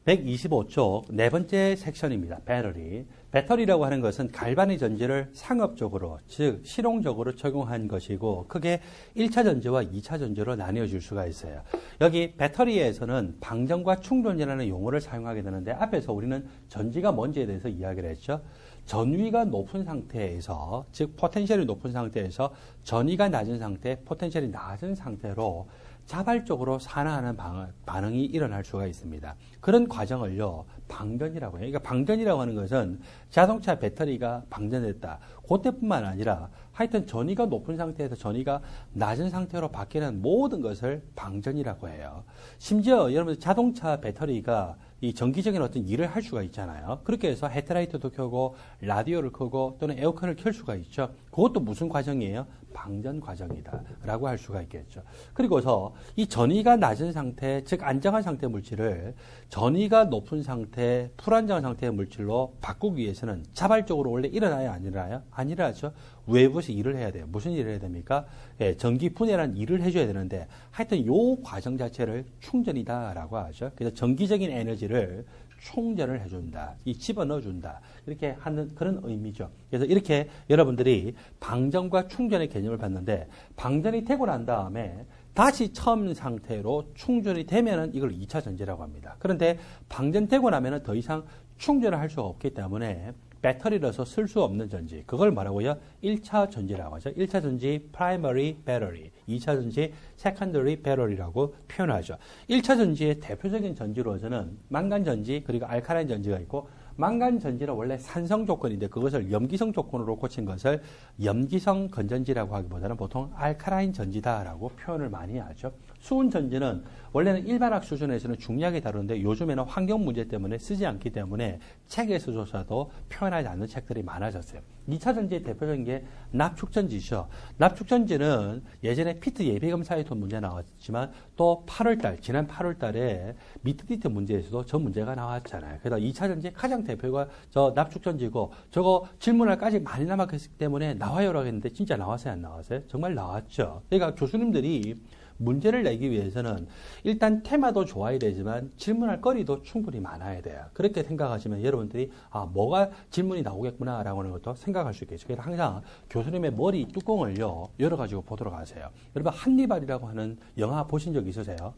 125쪽 네 번째 섹션입니다. 배터리. 배터리라고 하는 것은 갈바닉 전지를 상업적으로, 즉 실용적으로 적용한 것이고 크게 1차 전지와 2차 전지로 나뉘어질 수가 있어요. 여기 배터리에서는 방전과 충전이라는 용어를 사용하게 되는데 앞에서 우리는 전지가 뭔지에 대해서 이야기를 했죠. 전위가 높은 상태에서, 즉 포텐셜이 높은 상태에서 전위가 낮은 상태, 포텐셜이 낮은 상태로 자발적으로 산화하는 반응이 일어날 수가 있습니다. 그런 과정을요, 방전이라고 해요. 그러니까 방전이라고 하는 것은 자동차 배터리가 방전됐다. 그때뿐만 아니라 하여튼 전위가 높은 상태에서 전위가 낮은 상태로 바뀌는 모든 것을 방전이라고 해요. 심지어 여러분 자동차 배터리가 이 전기적인 어떤 일을 할 수가 있잖아요. 그렇게 해서 헤드라이트도 켜고 라디오를 켜고 또는 에어컨을 켤 수가 있죠. 그것도 무슨 과정이에요? 방전 과정이다 라고 할 수가 있겠죠. 그리고서 이 전위가 낮은 상태, 즉 안정한 상태 물질을 전위가 높은 상태, 불안정한 상태의 물질로 바꾸기 위해서는 자발적으로 원래 일어나야 아니라요? 아니라죠. 외부에서 일을 해야 돼요. 무슨 일을 해야 됩니까? 예, 전기 분해라는 일을 해줘야 되는데 하여튼 요 과정 자체를 충전이다라고 하죠. 그래서 전기적인 에너지를 충전을 해준다. 이 집어넣어준다. 이렇게 하는 그런 의미죠. 그래서 이렇게 여러분들이 방전과 충전의 개념을 봤는데 방전이 되고 난 다음에 다시 처음 상태로 충전이 되면은 이걸 2차 전지라고 합니다. 그런데 방전되고 나면은 더 이상 충전을 할 수가 없기 때문에 배터리로서 쓸 수 없는 전지. 그걸 뭐라고요? 1차 전지라고 하죠. 1차 전지 primary battery, 2차 전지 secondary battery라고 표현하죠. 1차 전지의 대표적인 전지로서는 망간 전지 그리고 알카라인 전지가 있고 망간 전지는 원래 산성 조건인데 그것을 염기성 조건으로 고친 것을 염기성 건전지라고 하기보다는 보통 알카라인 전지다라고 표현을 많이 하죠. 수은 전지는 원래는 일반학 수준에서는 중요하게 다루는데 요즘에는 환경 문제 때문에 쓰지 않기 때문에 책에서조차도 표현하지 않는 책들이 많아졌어요. 2차 전지의 대표적인 게 납축전지죠. 납축전지는 예전에 피트 예비검사에도 문제 나왔지만 또 8월달, 지난 8월달에 미트디트 문제에서도 저 문제가 나왔잖아요. 그래서 2차 전지 가장 대표가 저 납축전지고 저거 질문할 까지 많이 남았기 때문에 나와요라고 했는데 진짜 나왔어요, 안 나왔어요? 정말 나왔죠. 그러니까 교수님들이 문제를 내기 위해서는 일단 테마도 좋아야 되지만 질문할 거리도 충분히 많아야 돼요. 그렇게 생각하시면 여러분들이 뭐가 질문이 나오겠구나라고 하는 것도 생각할 수 있겠죠. 그래서 항상 교수님의 머리 뚜껑을요 열어가지고 보도록 하세요. 여러분 한니발이라고 하는 영화 보신 적 있으세요?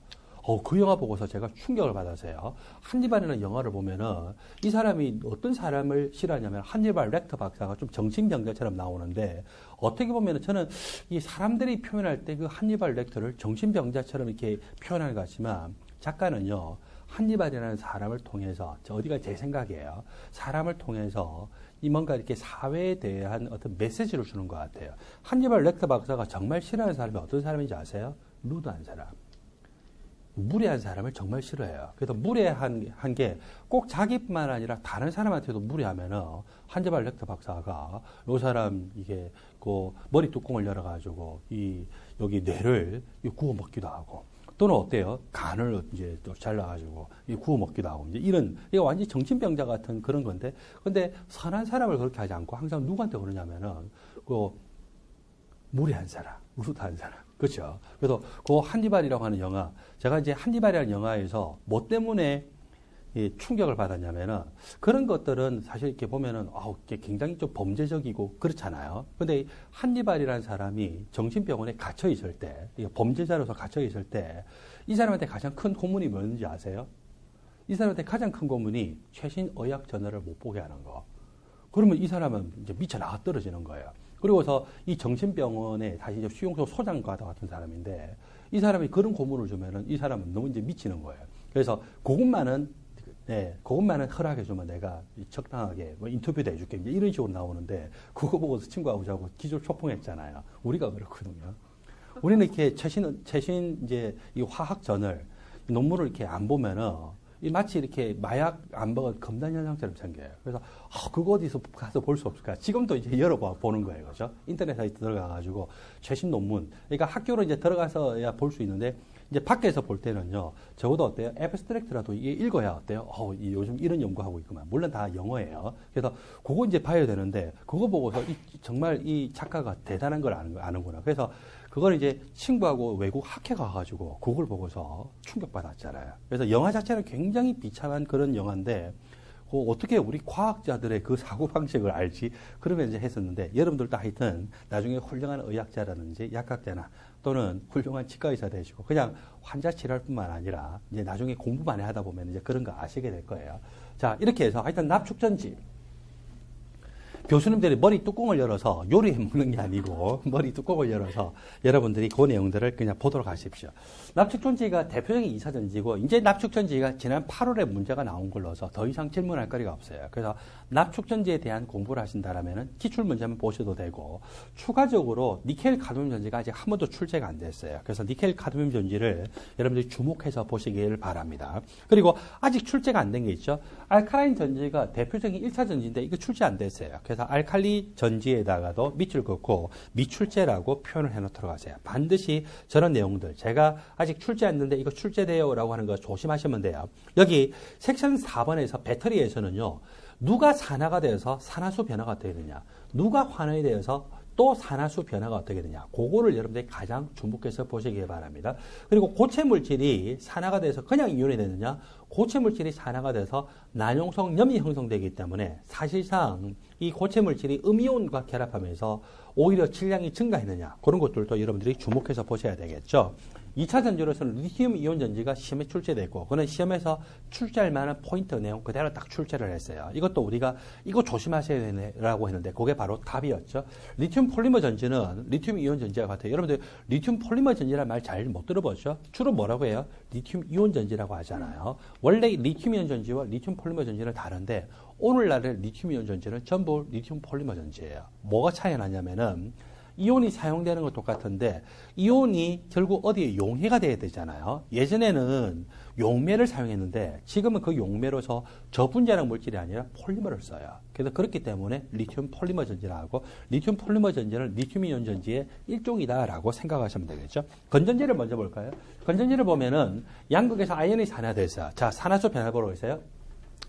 그 영화 보고서 제가 충격을 받았어요. 한니발이라는 영화를 보면은 이 사람이 어떤 사람을 싫어하냐면 한니발 렉터 박사가 좀 정신병자처럼 나오는데 어떻게 보면은 저는 이 사람들이 표현할 때 그 한니발 렉터를 정신병자처럼 이렇게 표현하는 것 같지만 작가는요 한니발이라는 사람을 통해서 어디가 제 생각이에요. 사람을 통해서 이 뭔가 이렇게 사회에 대한 어떤 메시지를 주는 것 같아요. 한니발 렉터 박사가 정말 싫어하는 사람이 어떤 사람인지 아세요? 루드한 사람. 무례한 사람을 정말 싫어해요. 그래서 무례한 게 꼭 자기뿐만 아니라 다른 사람한테도 무례하면은 한니발 렉터 박사가 요 사람 이게 그 머리 뚜껑을 열어가지고 여기 뇌를 구워 먹기도 하고 또는 어때요? 간을 이제 또 잘라가지고 구워 먹기도 하고 이제 이거 완전히 정신병자 같은 그런 건데 근데 선한 사람을 그렇게 하지 않고 항상 누구한테 그러냐면은 그 무례한 사람, 루드한 사람. 그렇죠. 그래서 그 한니발이라고 하는 영화, 제가 이제 한니발이라는 영화에서 뭐 때문에 충격을 받았냐면은 그런 것들은 사실 이렇게 보면은 굉장히 좀 범죄적이고 그렇잖아요. 근데 한니발이라는 사람이 정신병원에 갇혀 있을 때, 범죄자로서 갇혀 있을 때 이 사람한테 가장 큰 고문이 뭐였는지 아세요? 이 사람한테 가장 큰 고문이 최신 의학 저널을 못 보게 하는 거. 그러면 이 사람은 이제 미쳐 나가 떨어지는 거예요. 그리고서 이 정신병원에 다시 이제 수용소 소장과도 같은 사람인데 이 사람이 그런 고문을 주면은 이 사람은 너무 이제 미치는 거예요. 그래서 그것만은 허락해주면 내가 적당하게 인터뷰도 해줄게. 이제 이런 식으로 나오는데 그거 보고서 친구하고 자고 기절 초풍했잖아요. 우리가 그렇거든요. 우리는 이렇게 최신 이제 이 화학 저널 논문을 이렇게 안 보면은 마치 이렇게 마약 안 먹은 검단 현상처럼 생겨요. 그래서 그거 어디서 가서 볼 수 없을까? 지금도 이제 보는 거예요, 그렇죠? 인터넷 사이트 들어가가지고 최신 논문. 그러니까 학교로 이제 들어가서야 볼 수 있는데 이제 밖에서 볼 때는요. 적어도 어때요? 애브스트랙트라도 이게 읽어야 어때요? 요즘 이런 연구하고 있구만. 물론 다 영어예요. 그래서 그거 이제 봐야 되는데 그거 보고서 정말 이 작가가 대단한 걸 아는구나. 그래서 그걸 이제 친구하고 외국 학회 가가지고 그걸 보고서 충격받았잖아요. 그래서 영화 자체는 굉장히 비참한 그런 영화인데 어떻게 우리 과학자들의 그 사고방식을 알지? 그러면 이제 했었는데, 여러분들도 하여튼 나중에 훌륭한 의학자라든지 약학자나 또는 훌륭한 치과의사 되시고 그냥 환자 치료할 뿐만 아니라 이제 나중에 공부 많이 하다 보면 이제 그런 거 아시게 될 거예요. 자, 이렇게 해서 하여튼 납축전지. 교수님들이 머리 뚜껑을 열어서 요리해 먹는 게 아니고 머리 뚜껑을 열어서 여러분들이 그 내용들을 그냥 보도록 하십시오. 납축전지가 대표적인 2차 전지고 이제 납축전지가 지난 8월에 문제가 나온 걸로서 더 이상 질문할 거리가 없어요. 그래서 납축전지에 대한 공부를 하신다라면은 기출 문제만 보셔도 되고 추가적으로 니켈 카드뮴 전지가 아직 한 번도 출제가 안 됐어요. 그래서 니켈 카드뮴 전지를 여러분들이 주목해서 보시길 바랍니다. 그리고 아직 출제가 안 된 게 있죠. 알카라인 전지가 대표적인 1차 전지인데 이거 출제 안 됐어요. 그래서 알칼리 전지에다가도 밑줄 긋고 미출제라고 표현을 해놓도록 하세요. 반드시 저런 내용들, 제가 아직 출제 안 됐는데 이거 출제돼요 라고 하는 거 조심하시면 돼요. 여기 섹션 4번에서 배터리에서는요, 누가 산화가 되어서 산화수 변화가 어떻게 되느냐, 누가 환원이 되어서 또 산화수 변화가 어떻게 되냐, 그거를 여러분들이 가장 주목해서 보시기 바랍니다. 그리고 고체 물질이 산화가 돼서 그냥 이온이 되느냐, 고체 물질이 산화가 돼서 난용성 염이 형성되기 때문에 사실상 이 고체 물질이 음이온과 결합하면서 오히려 질량이 증가했느냐, 그런 것들도 여러분들이 주목해서 보셔야 되겠죠. 2차 전지로서는 리튬 이온 전지가 시험에 출제됐고, 그는 시험에서 출제할 만한 포인트 내용 그대로 딱 출제를 했어요. 이것도 우리가 이거 조심하셔야 되라고 했는데 그게 바로 답이었죠. 리튬 폴리머 전지는 리튬 이온 전지와 같아요. 여러분들 리튬 폴리머 전지라는 말 잘 못 들어보죠? 주로 뭐라고 해요? 리튬 이온 전지라고 하잖아요. 원래 리튬 이온 전지와 리튬 폴리머 전지는 다른데 오늘날의 리튬 이온 전지는 전부 리튬 폴리머 전지예요. 뭐가 차이가 나냐면은 이온이 사용되는 건 똑같은데 이온이 결국 어디에 용해가 돼야 되잖아요. 예전에는 용매를 사용했는데 지금은 그 용매로서 저분자량 물질이 아니라 폴리머를 써요. 그래서 그렇기 때문에 리튬 폴리머 전지라고, 리튬 폴리머 전지는 리튬 이온 전지의 일종이다라고 생각하시면 되겠죠. 건전지를 먼저 볼까요? 건전지를 보면은 양극에서 아연이 산화돼서, 자, 산화수 변화 보러 있어요.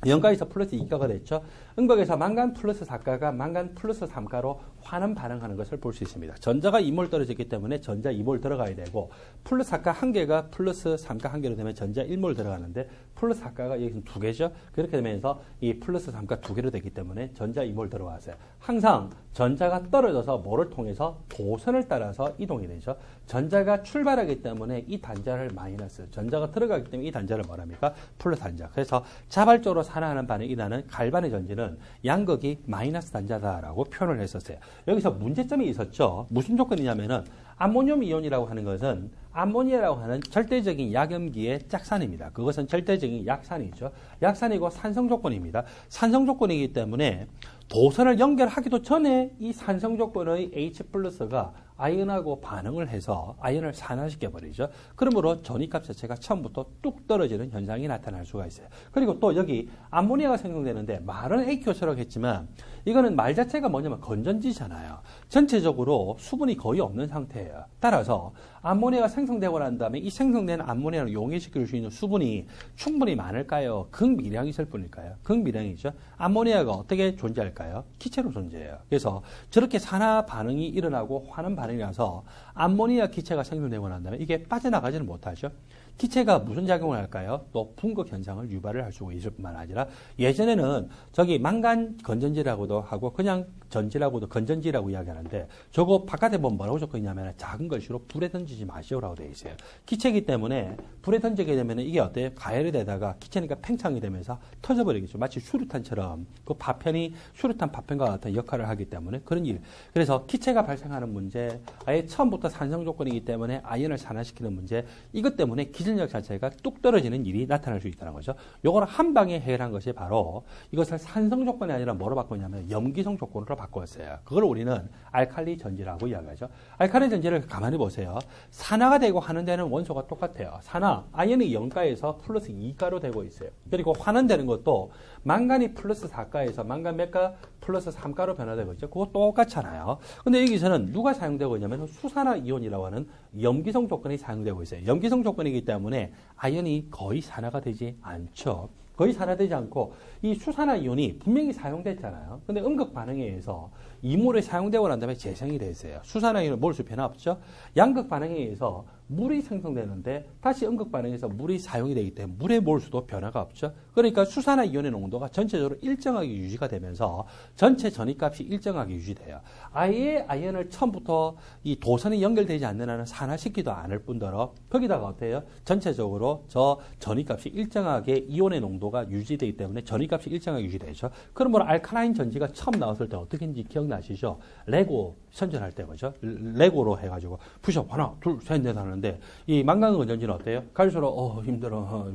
염가에서 플러스 2가가 됐죠. 음극에서 망간 플러스 4가가 망간 플러스 3가로 환원 반응하는 것을 볼 수 있습니다. 전자가 2몰 떨어졌기 때문에 전자 2몰 들어가야 되고, 플러스 4가 1개가 플러스 3가 1개로 되면 전자 1몰 들어가는데 플러스 4가가 여기서 2개죠. 그렇게 되면서 이 플러스 3가 2개로 되기 때문에 전자 2몰 들어왔어요. 항상 전자가 떨어져서 뭐를 통해서 도선을 따라서 이동이 되죠. 전자가 출발하기 때문에 이 단자를 마이너스, 전자가 들어가기 때문에 이 단자를 뭐랍니까? 플러스 단자. 그래서 자발적으로 산화하는 반응이 나는 갈반의 전지는 양극이 마이너스 단자다라고 표현을 했었어요. 여기서 문제점이 있었죠. 무슨 조건이냐면은 암모늄 이온이라고 하는 것은 암모니아라고 하는 절대적인 약염기의 짝산입니다. 그것은 절대적인 약산이죠. 약산이고 산성 조건입니다. 산성 조건이기 때문에 도선을 연결하기도 전에 이 산성 조건의 H+가 아이언하고 반응을 해서 아이언을 산화시켜버리죠. 그러므로 전위값 자체가 처음부터 뚝 떨어지는 현상이 나타날 수가 있어요. 그리고 또 여기 암모니아가 생성되는데 말은 A효소라고 했지만 이거는 말 자체가 뭐냐면 건전지잖아요. 전체적으로 수분이 거의 없는 상태예요. 따라서 암모니아가 생성되고 난 다음에 이 생성된 암모니아를 용해시킬 수 있는 수분이 충분히 많을까요? 극미량이 있을 뿐일까요? 극미량이죠. 암모니아가 어떻게 존재할까요? 기체로 존재해요. 그래서 저렇게 산화 반응이 일어나고 환원 반응이라서 암모니아 기체가 생성되고 난 다음에 이게 빠져나가지는 못하죠. 기체가 무슨 작용을 할까요? 또 분극 현상을 유발을 할 수 있을 뿐만 아니라 예전에는 저기 망간 건전지라고도 하고 그냥 전지라고도 건전지라고 이야기하는데 저거 바깥에 보면 뭐라고 적혀 있냐면 작은 글씨로 불에 던지지 마시오라고 되어 있어요. 기체이기 때문에 불에 던지게 되면 이게 어때요? 가열이 되다가 기체니까 팽창이 되면서 터져버리겠죠. 마치 수류탄처럼 그 파편이 수류탄 파편과 같은 역할을 하기 때문에 그런 일. 그래서 기체가 발생하는 문제, 아예 처음부터 산성 조건이기 때문에 아이언을 산화시키는 문제, 이것 때문에 기전력 자체가 뚝 떨어지는 일이 나타날 수 있다는 거죠. 요거를 한 방에 해결한 것이 바로 이것을 산성 조건이 아니라 뭐로 바꿨냐면 염기성 조건으로 바꿨어요. 그걸 우리는 알칼리 전지라고 이야기하죠. 알칼리 전지를 가만히 보세요. 산화가 되고 하는 데는 원소가 똑같아요. 산화, 아연이 0가에서 플러스 2가로 되고 있어요. 그리고 환원되는 것도 망간이 플러스 4가에서 망간 몇 가? 플러스 3가로 변화되고 있죠. 그거 똑같잖아요. 근데 여기서는 누가 사용되고 있냐면 수산화 이온이라고 하는 염기성 조건이 사용되고 있어요. 염기성 조건이기 때문에 아연이 거의 산화가 되지 않죠. 거의 산화되지 않고 이 수산화이온이 분명히 사용됐잖아요. 근데 음극 반응에 의해서 이물에 사용되고 난 다음에 재생이 됐어요. 수산화이온은 몰수 변화 없죠. 양극 반응에 의해서 물이 생성되는데 다시 음극 반응에서 물이 사용이 되기 때문에 물의 몰수도 변화가 없죠. 그러니까 수산화이온의 농도가 전체적으로 일정하게 유지가 되면서 전체 전위값이 일정하게 유지돼요. 아예 아이언을 처음부터 이 도선이 연결되지 않는 한은 산화시키도 않을 뿐더러 거기다가 어때요? 전체적으로 저 전위값이 일정하게 이온의 농도가 유지되기 때문에 전위값이 일정하게 유지되죠. 그러므로 알카라인 전지가 처음 나왔을 때 어떻게 했는지 기억나시죠? 레고 선전할 때 그죠? 레고로 해가지고 푸시업 하나 둘 셋 넷 하는데 이 망간근 전지는 어때요? 갈수록 힘들어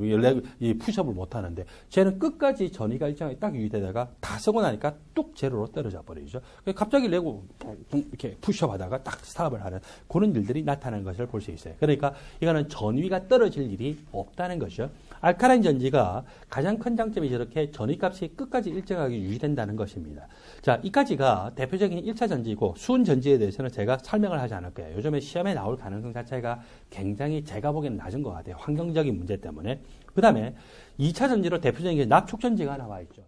이 푸시업을 못 하는데 쟤는 끝까지 전위가 일정하게 딱 유지되다가 다 쓰고 나니까 뚝 제로로 떨어져 버리죠. 갑자기 레고 이렇게 푸시업 하다가 딱 스탑을 하는 그런 일들이 나타나는 것을 볼 수 있어요. 그러니까 이거는 전위가 떨어질 일이 없다는 것이죠. 알카라인 전지가 가장 큰 장점이 저렇게 전위값이 끝까지 일정하게 유지된다는 것입니다. 자, 이까지가 대표적인 1차 전지이고 수은 전지에 대해서는 제가 설명을 하지 않을 거예요. 요즘에 시험에 나올 가능성 자체가 굉장히 제가 보기에는 낮은 것 같아요. 환경적인 문제 때문에. 그 다음에 2차 전지로 대표적인 게 납축 전지가 나와 있죠.